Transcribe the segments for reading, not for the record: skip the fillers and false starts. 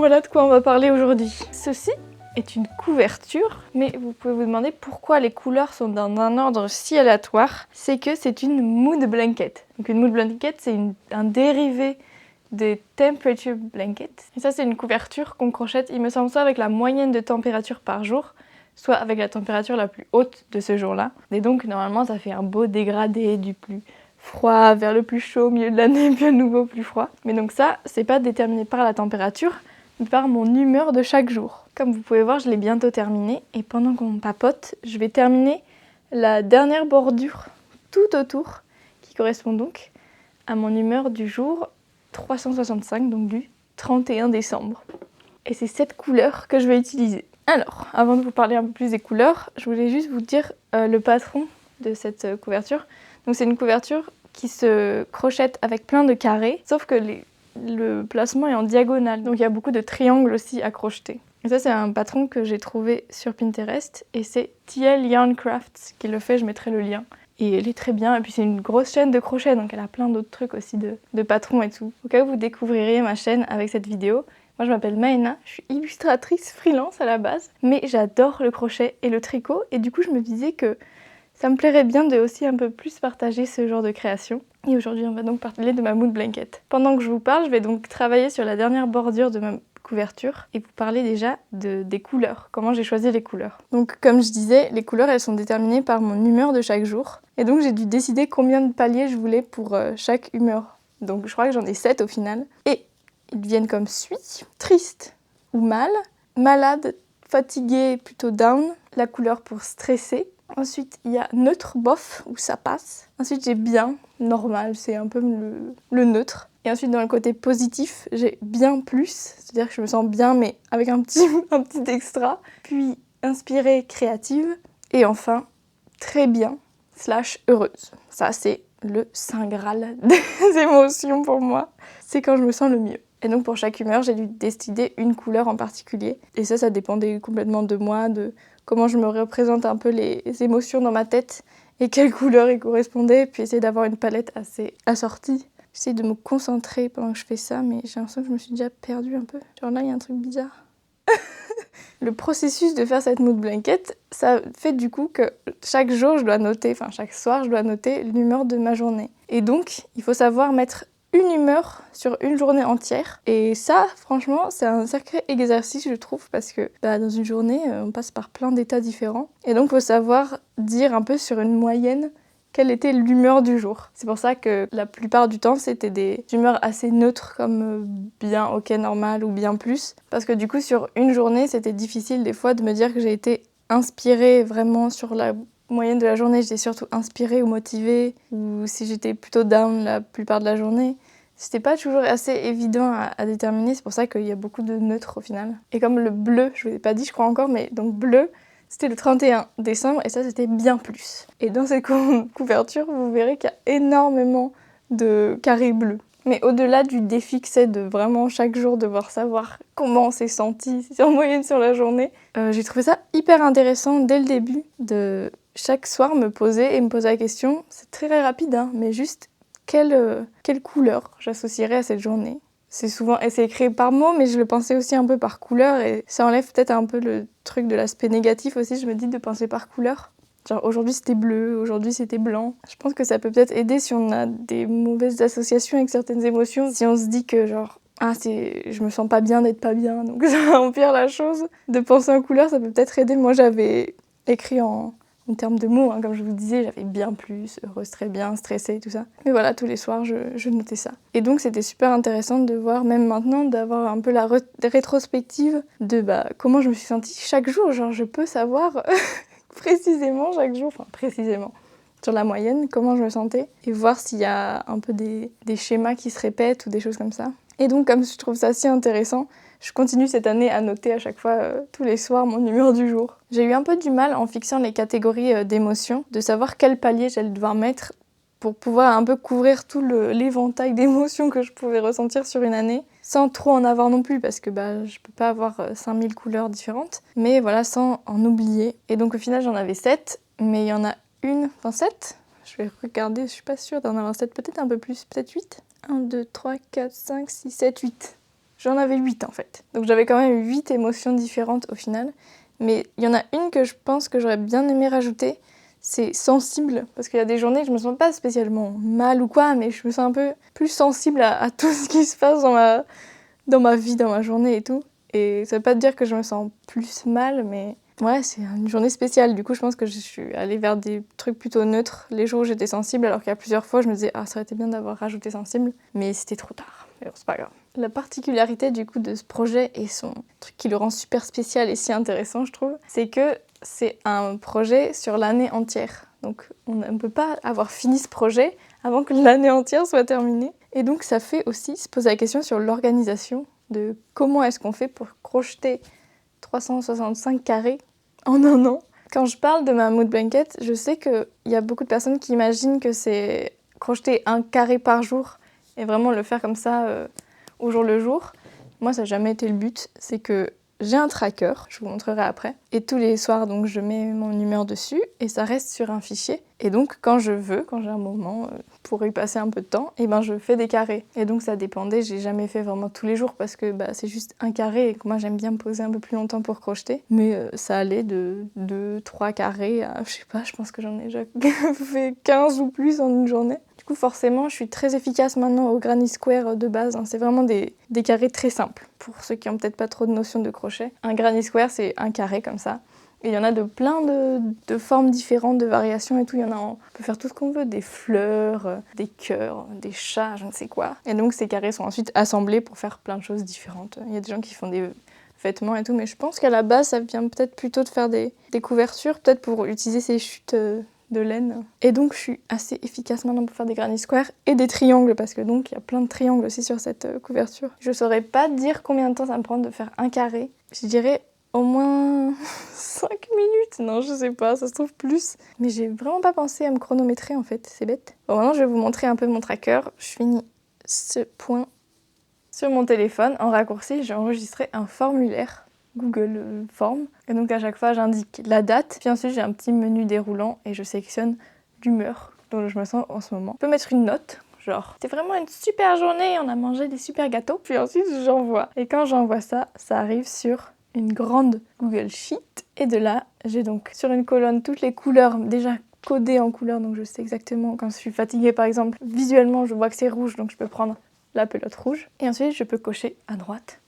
Voilà de quoi on va parler aujourd'hui. Ceci est une couverture, mais vous pouvez vous demander pourquoi les couleurs sont dans un ordre si aléatoire. C'est que c'est une mood blanket. Donc une mood blanket, c'est un dérivé des temperature blankets. Et ça, c'est une couverture qu'on crochette, il me semble, soit avec la moyenne de température par jour, soit avec la température la plus haute de ce jour-là. Et donc, normalement, ça fait un beau dégradé du plus froid vers le plus chaud au milieu de l'année, puis à nouveau plus froid. Mais donc ça, c'est pas déterminé par la température, mais par mon humeur de chaque jour. Comme vous pouvez voir, je l'ai bientôt terminé, et pendant qu'on papote, je vais terminer la dernière bordure tout autour, qui correspond donc à mon humeur du jour 365, donc du 31 décembre. Et c'est cette couleur que je vais utiliser. Alors, avant de vous parler un peu plus des couleurs, je voulais juste vous dire le patron de cette couverture. Donc c'est une couverture qui se crochette avec plein de carrés, sauf que le placement est en diagonale, donc il y a beaucoup de triangles aussi à crocheter. Et ça, c'est un patron que j'ai trouvé sur Pinterest, et c'est TL Yarn Crafts qui le fait, je mettrai le lien. Et elle est très bien, et puis c'est une grosse chaîne de crochet, donc elle a plein d'autres trucs aussi de patrons et tout. Au cas où vous découvririez ma chaîne avec cette vidéo, moi je m'appelle Maëna, je suis illustratrice freelance à la base, mais j'adore le crochet et le tricot, et du coup je me disais que ça me plairait bien de aussi un peu plus partager ce genre de création. Et aujourd'hui on va donc parler de ma mood blanket. Pendant que je vous parle, je vais donc travailler sur la dernière bordure de ma couverture et vous parler déjà des couleurs, comment j'ai choisi les couleurs. Donc comme je disais, les couleurs elles sont déterminées par mon humeur de chaque jour. Et donc j'ai dû décider combien de paliers je voulais pour chaque humeur. Donc je crois que j'en ai 7 au final. Et ils viennent comme suit: triste ou mal, malade, fatigué, plutôt down, la couleur pour stresser. Ensuite, il y a neutre, bof, où ça passe. Ensuite, j'ai bien, normal, c'est un peu le neutre. Et ensuite, dans le côté positif, j'ai bien plus, c'est-à-dire que je me sens bien, mais avec un petit extra. Puis, inspirée, créative. Et enfin, très bien, / heureuse. Ça, c'est le saint graal des émotions pour moi. C'est quand je me sens le mieux. Et donc pour chaque humeur, j'ai dû décider une couleur en particulier. Et ça dépendait complètement de moi, de comment je me représente un peu les émotions dans ma tête et quelle couleur y correspondait, puis essayer d'avoir une palette assez assortie. J'essaie de me concentrer pendant que je fais ça, mais j'ai l'impression que je me suis déjà perdue un peu. Genre là, il y a un truc bizarre. Le processus de faire cette mood blanket, ça fait du coup que chaque jour, je dois noter, enfin chaque soir, je dois noter l'humeur de ma journée. Et donc, il faut savoir mettre une humeur sur une journée entière. Et ça, franchement, c'est un sacré exercice, je trouve, parce que dans une journée, on passe par plein d'états différents. Et donc, il faut savoir dire un peu sur une moyenne quelle était l'humeur du jour. C'est pour ça que la plupart du temps, c'était des humeurs assez neutres, comme bien, ok, normal ou bien plus. Parce que du coup, sur une journée, c'était difficile des fois de me dire que j'ai été inspirée vraiment sur la moyenne de la journée. J'étais surtout inspirée ou motivée, ou si j'étais plutôt down la plupart de la journée. C'était pas toujours assez évident à déterminer, c'est pour ça qu'il y a beaucoup de neutres au final. Et comme le bleu, je vous ai pas dit je crois encore, mais donc bleu, c'était le 31 décembre et ça c'était bien plus. Et dans cette couverture, vous verrez qu'il y a énormément de carrés bleus. Mais au-delà du défi que c'est de vraiment chaque jour devoir savoir comment on s'est senti en moyenne sur la journée, j'ai trouvé ça hyper intéressant dès le début de chaque soir me poser la question, c'est très rapide hein, mais juste quelle couleur j'associerais à cette journée. C'est écrit par mots, mais je le pensais aussi un peu par couleur et ça enlève peut-être un peu le truc de l'aspect négatif aussi, je me dis de penser par couleur. Genre aujourd'hui c'était bleu, aujourd'hui c'était blanc. Je pense que ça peut peut-être aider si on a des mauvaises associations avec certaines émotions, si on se dit que genre je me sens pas bien d'être pas bien, donc ça empire la chose. De penser en couleur, ça peut peut-être aider. Moi j'avais écrit en termes de mots, hein, comme je vous disais, j'avais bien plus, heureuse très bien, stressée, tout ça. Mais voilà, tous les soirs, je notais ça. Et donc, c'était super intéressant de voir, même maintenant, d'avoir un peu la rétrospective de comment je me suis sentie chaque jour. Genre, je peux savoir précisément chaque jour, enfin précisément, sur la moyenne, comment je me sentais, et voir s'il y a un peu des schémas qui se répètent ou des choses comme ça. Et donc, comme je trouve ça si intéressant, je continue cette année à noter à chaque fois, tous les soirs, mon humeur du jour. J'ai eu un peu du mal en fixant les catégories d'émotions, de savoir quel palier j'allais devoir mettre pour pouvoir un peu couvrir tout l'éventail d'émotions que je pouvais ressentir sur une année, sans trop en avoir non plus, parce que je peux pas avoir 5000 couleurs différentes, mais voilà, sans en oublier. Et donc au final, j'en avais 7, mais il y en a 7. Je vais regarder, je suis pas sûre d'en avoir 7, peut-être un peu plus, peut-être 8. 1, 2, 3, 4, 5, 6, 7, 8. J'en avais 8 en fait. Donc j'avais quand même 8 émotions différentes au final. Mais il y en a une que je pense que j'aurais bien aimé rajouter, c'est sensible. Parce qu'il y a des journées que je me sens pas spécialement mal ou quoi, mais je me sens un peu plus sensible à tout ce qui se passe dans ma vie, dans ma journée et tout. Et ça veut pas dire que je me sens plus mal, mais ouais, c'est une journée spéciale. Du coup, je pense que je suis allée vers des trucs plutôt neutres les jours où j'étais sensible, alors qu'il y a plusieurs fois, je me disais, ah, ça aurait été bien d'avoir rajouté sensible, mais c'était trop tard. Mais bon, c'est pas grave. La particularité du coup de ce projet et son truc qui le rend super spécial et si intéressant, je trouve, c'est que c'est un projet sur l'année entière. Donc, on ne peut pas avoir fini ce projet avant que l'année entière soit terminée. Et donc, ça fait aussi se poser la question sur l'organisation de comment est-ce qu'on fait pour crocheter 365 carrés en un an. Quand je parle de ma mood blanket, je sais qu'il y a beaucoup de personnes qui imaginent que c'est crocheter un carré par jour et vraiment le faire comme ça au jour le jour. Moi, ça n'a jamais été le but. C'est que j'ai un tracker, je vous montrerai après. Et tous les soirs, donc, je mets mon humeur dessus et ça reste sur un fichier. Et donc, quand je veux, quand j'ai un moment pour y passer un peu de temps, et ben, je fais des carrés. Et donc, ça dépendait. J'ai jamais fait vraiment tous les jours parce que c'est juste un carré et que moi, j'aime bien me poser un peu plus longtemps pour crocheter. Mais ça allait de 2, 3 carrés à, je sais pas, je pense que j'en ai déjà fait 15 ou plus en une journée. Du coup, forcément, je suis très efficace maintenant au Granny Square de base. C'est vraiment des carrés très simples, pour ceux qui n'ont peut-être pas trop de notion de crochet. Un Granny Square, c'est un carré comme ça. Et il y en a de plein de formes différentes, de variations et tout. Il y en a, on peut faire tout ce qu'on veut, des fleurs, des cœurs, des chats, je ne sais quoi. Et donc, ces carrés sont ensuite assemblés pour faire plein de choses différentes. Il y a des gens qui font des vêtements et tout, mais je pense qu'à la base, ça vient peut-être plutôt de faire des couvertures, peut-être pour utiliser ces chutes de laine. Et donc je suis assez efficace maintenant pour faire des granny squares et des triangles parce que donc il y a plein de triangles aussi sur cette couverture. Je saurais pas dire combien de temps ça me prend de faire un carré. Je dirais au moins 5 minutes. Non, je sais pas, ça se trouve plus. Mais j'ai vraiment pas pensé à me chronométrer en fait, c'est bête. Bon, maintenant je vais vous montrer un peu mon tracker. Je finis ce point sur mon téléphone. En raccourci, j'ai enregistré un formulaire Google Form. Et donc à chaque fois, j'indique la date. Puis ensuite, j'ai un petit menu déroulant et je sélectionne l'humeur dont je me sens en ce moment. Je peux mettre une note, genre c'était vraiment une super journée, on a mangé des super gâteaux. Puis ensuite, j'envoie. Et quand j'envoie ça, ça arrive sur une grande Google Sheet. Et de là, j'ai donc sur une colonne toutes les couleurs déjà codées en couleurs. Donc je sais exactement quand je suis fatiguée par exemple. Visuellement, je vois que c'est rouge, donc je peux prendre la pelote rouge. Et ensuite, je peux cocher à droite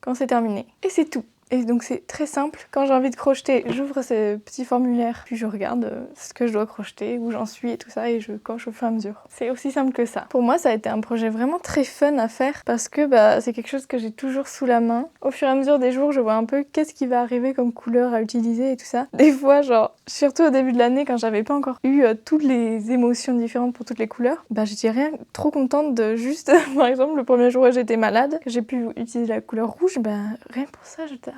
quand c'est terminé. Et c'est tout. Et donc c'est très simple. Quand j'ai envie de crocheter, j'ouvre ce petit formulaire, puis je regarde ce que je dois crocheter, où j'en suis et tout ça, et je coche au fur et à mesure. C'est aussi simple que ça. Pour moi, ça a été un projet vraiment très fun à faire, parce que c'est quelque chose que j'ai toujours sous la main. Au fur et à mesure des jours, je vois un peu qu'est-ce qui va arriver comme couleur à utiliser et tout ça. Des fois, genre, surtout au début de l'année, quand j'avais pas encore eu toutes les émotions différentes pour toutes les couleurs, j'étais rien trop contente de juste, par exemple, le premier jour où j'étais malade, que j'ai pu utiliser la couleur rouge, rien pour ça, j'étais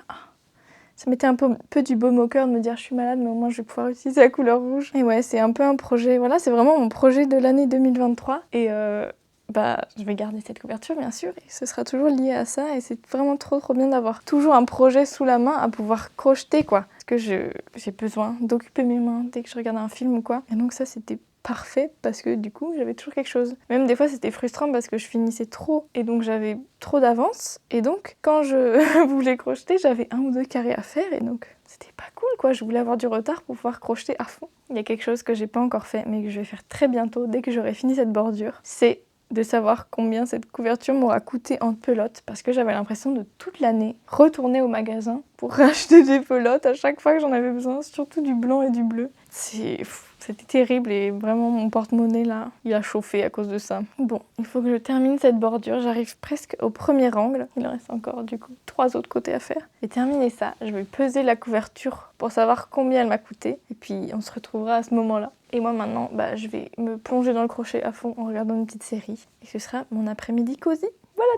ça m'était un peu du baume au cœur de me dire je suis malade mais au moins je vais pouvoir utiliser la couleur rouge. Et ouais, c'est un peu un projet, voilà, c'est vraiment mon projet de l'année 2023 et je vais garder cette couverture bien sûr et ce sera toujours lié à ça et c'est vraiment trop bien d'avoir toujours un projet sous la main à pouvoir crocheter quoi. Parce que j'ai besoin d'occuper mes mains dès que je regarde un film ou quoi. Et donc ça c'était parfait parce que du coup j'avais toujours quelque chose. Même des fois c'était frustrant parce que je finissais trop et donc j'avais trop d'avance et donc quand je voulais crocheter j'avais 1 ou 2 carrés à faire et donc c'était pas cool quoi, je voulais avoir du retard pour pouvoir crocheter à fond. Il y a quelque chose que j'ai pas encore fait mais que je vais faire très bientôt dès que j'aurai fini cette bordure, c'est de savoir combien cette couverture m'aura coûté en pelote parce que j'avais l'impression de toute l'année retourner au magasin pour racheter des pelotes à chaque fois que j'en avais besoin, surtout du blanc et du bleu. C'était terrible et vraiment mon porte-monnaie là, il a chauffé à cause de ça. Bon, il faut que je termine cette bordure, j'arrive presque au premier angle. Il reste encore du coup 3 autres côtés à faire. J'ai terminé ça, je vais peser la couverture pour savoir combien elle m'a coûté et puis on se retrouvera à ce moment-là. Et moi maintenant, je vais me plonger dans le crochet à fond en regardant une petite série et ce sera mon après-midi cosy. Voilà,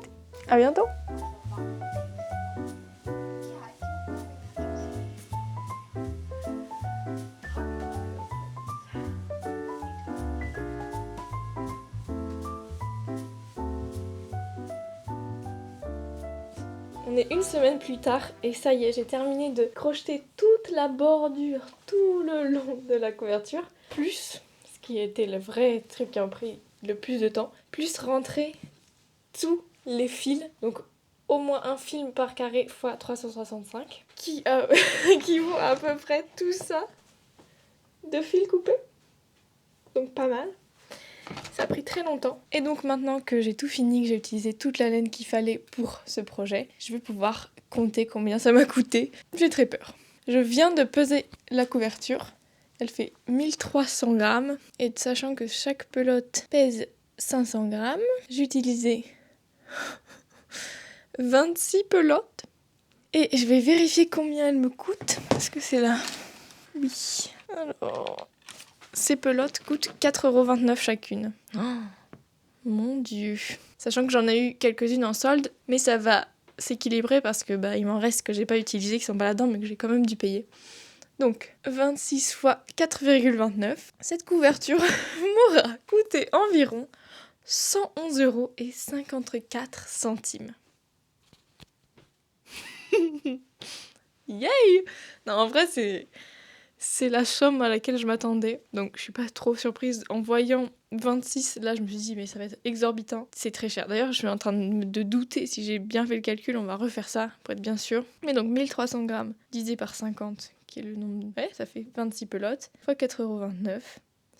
à bientôt. On est une semaine plus tard et ça y est, j'ai terminé de crocheter toute la bordure tout le long de la couverture, plus, ce qui était le vrai truc qui a pris le plus de temps, plus rentrer tous les fils. Donc au moins un film par carré x 365 qui, qui vaut à peu près tout ça de fil coupé. Donc pas mal. Ça a pris très longtemps. Et donc maintenant que j'ai tout fini, que j'ai utilisé toute la laine qu'il fallait pour ce projet, je vais pouvoir compter combien ça m'a coûté. J'ai très peur. Je viens de peser la couverture. Elle fait 1300 grammes. Et sachant que chaque pelote pèse 500 grammes, j'ai utilisé 26 pelotes. Et je vais vérifier combien elles me coûtent. Parce que c'est là. Oui. Alors... Ces pelotes coûtent 4,29 € chacune. Oh, mon Dieu. Sachant que j'en ai eu quelques-unes en solde, mais ça va s'équilibrer parce que il m'en reste que j'ai pas utilisé, qui sont pas là-dedans, mais que j'ai quand même dû payer. Donc, 26 fois 4,29. Cette couverture m'aura coûté environ 111,54 €. Yay! Non, en vrai, c'est la somme à laquelle je m'attendais. Donc je suis pas trop surprise. En voyant 26, là je me suis dit mais ça va être exorbitant. C'est très cher. D'ailleurs je suis en train de douter si j'ai bien fait le calcul. On va refaire ça pour être bien sûr. Mais donc 1300 grammes divisé par 50, qui est le nombre... Ouais, ça fait 26 pelotes. Fois 4,29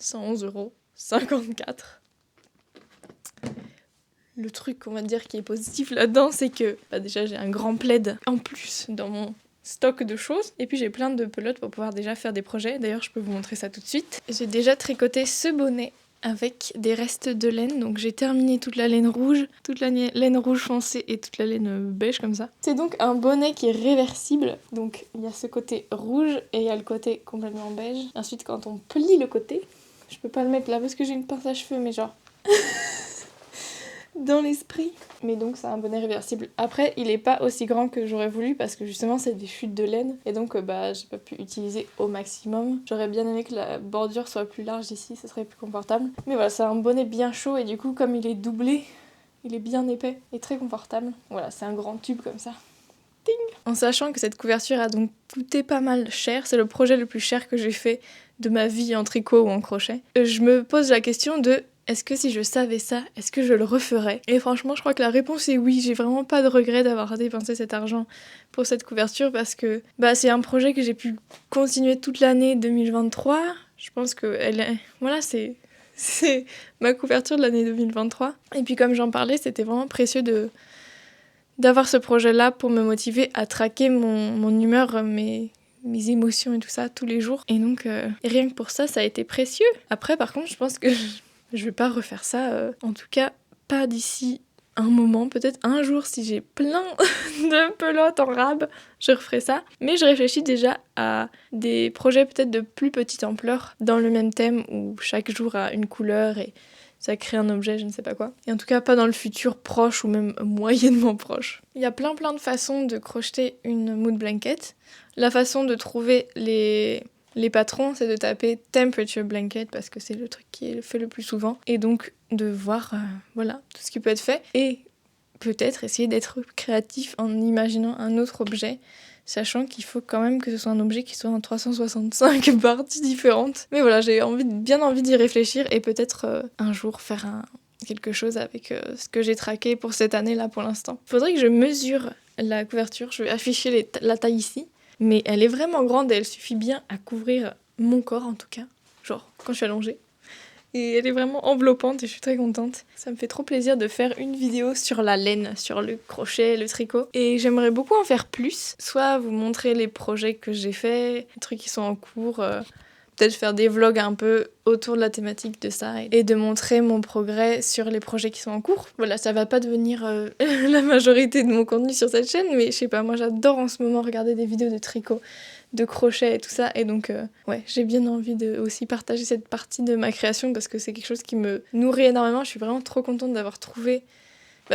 €, 111,54 €. Le truc on va dire qui est positif là-dedans, c'est que déjà j'ai un grand plaid en plus dans mon stock de choses. Et puis j'ai plein de pelotes pour pouvoir déjà faire des projets. D'ailleurs, je peux vous montrer ça tout de suite. J'ai déjà tricoté ce bonnet avec des restes de laine. Donc j'ai terminé toute la laine rouge, toute la laine rouge foncée et toute la laine beige comme ça. C'est donc un bonnet qui est réversible. Donc il y a ce côté rouge et il y a le côté complètement beige. Ensuite, quand on plie le côté, je peux pas le mettre là parce que j'ai une pince à cheveux, mais genre... dans l'esprit. Mais donc c'est un bonnet réversible. Après il est pas aussi grand que j'aurais voulu parce que justement c'est des chutes de laine et donc j'ai pas pu utiliser au maximum. J'aurais bien aimé que la bordure soit plus large ici, ça serait plus confortable. Mais voilà, c'est un bonnet bien chaud et du coup comme il est doublé, il est bien épais et très confortable. Voilà, c'est un grand tube comme ça. Ting. En sachant que cette couverture a donc coûté pas mal cher, c'est le projet le plus cher que j'ai fait de ma vie en tricot ou en crochet. Je me pose la question de est-ce que si je savais ça, est-ce que je le referais? Et franchement, je crois que la réponse est oui. J'ai vraiment pas de regret d'avoir dépensé cet argent pour cette couverture parce que c'est un projet que j'ai pu continuer toute l'année 2023. Je pense que voilà, c'est ma couverture de l'année 2023. Et puis comme j'en parlais, c'était vraiment précieux d'avoir ce projet-là pour me motiver à traquer mon humeur, mes émotions et tout ça tous les jours. Et donc, rien que pour ça, ça a été précieux. Après, par contre, je pense que je vais pas refaire ça, en tout cas pas d'ici un moment, peut-être un jour si j'ai plein de pelotes en rab, je referai ça. Mais je réfléchis déjà à des projets peut-être de plus petite ampleur dans le même thème où chaque jour a une couleur et ça crée un objet, je ne sais pas quoi. Et en tout cas pas dans le futur proche ou même moyennement proche. Il y a plein de façons de crocheter une mood blanket. La façon de trouver les patrons, c'est de taper temperature blanket parce que c'est le truc qui est fait le plus souvent. Et donc de voir voilà, tout ce qui peut être fait. Et peut-être essayer d'être créatif en imaginant un autre objet, sachant qu'il faut quand même que ce soit un objet qui soit en 365 parties différentes. Mais voilà, j'ai bien envie d'y réfléchir et peut-être un jour faire quelque chose avec ce que j'ai traqué pour cette année-là pour l'instant. Faudrait que je mesure la couverture, je vais afficher la taille ici. Mais elle est vraiment grande et elle suffit bien à couvrir mon corps en tout cas, genre quand je suis allongée. Et elle est vraiment enveloppante et je suis très contente. Ça me fait trop plaisir de faire une vidéo sur la laine, sur le crochet, le tricot. Et j'aimerais beaucoup en faire plus. Soit vous montrer les projets que j'ai faits, les trucs qui sont en cours, peut-être faire des vlogs un peu autour de la thématique de ça et de montrer mon progrès sur les projets qui sont en cours. Voilà, ça va pas devenir la majorité de mon contenu sur cette chaîne, mais je sais pas, moi j'adore en ce moment regarder des vidéos de tricot, de crochet et tout ça, et donc ouais, j'ai bien envie de aussi partager cette partie de ma création parce que c'est quelque chose qui me nourrit énormément. Je suis vraiment trop contente d'avoir trouvé,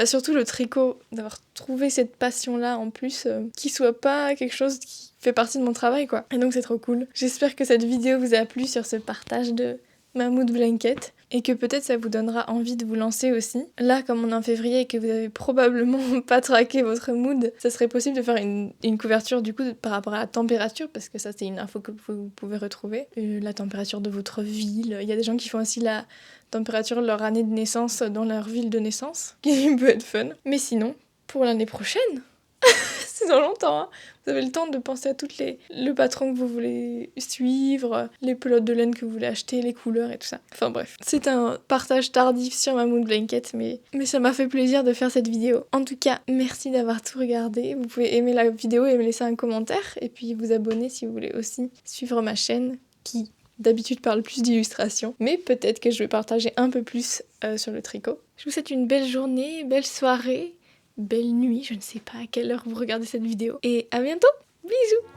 surtout le tricot, d'avoir trouvé cette passion-là en plus, qui soit pas quelque chose qui fait partie de mon travail quoi. Et donc c'est trop cool. J'espère que cette vidéo vous a plu sur ce partage de ma mood blanket et que peut-être ça vous donnera envie de vous lancer aussi. Là, comme on est en février et que vous avez probablement pas traqué votre mood, ça serait possible de faire une couverture du coup par rapport à la température, parce que ça c'est une info que vous pouvez retrouver. La température de votre ville. Il y a des gens qui font aussi la température de leur année de naissance dans leur ville de naissance, qui peut être fun. Mais sinon, pour l'année prochaine. C'est dans longtemps, hein. Vous avez le temps de penser à le patron que vous voulez suivre, les pelotes de laine que vous voulez acheter, les couleurs et tout ça. Enfin bref, c'est un partage tardif sur ma mood blanket, mais ça m'a fait plaisir de faire cette vidéo. En tout cas, merci d'avoir tout regardé. Vous pouvez aimer la vidéo et me laisser un commentaire, et puis vous abonner si vous voulez aussi suivre ma chaîne, qui d'habitude parle plus d'illustration, mais peut-être que je vais partager un peu plus sur le tricot. Je vous souhaite une belle journée, belle soirée, belle nuit, je ne sais pas à quelle heure vous regardez cette vidéo. Et à bientôt, bisous!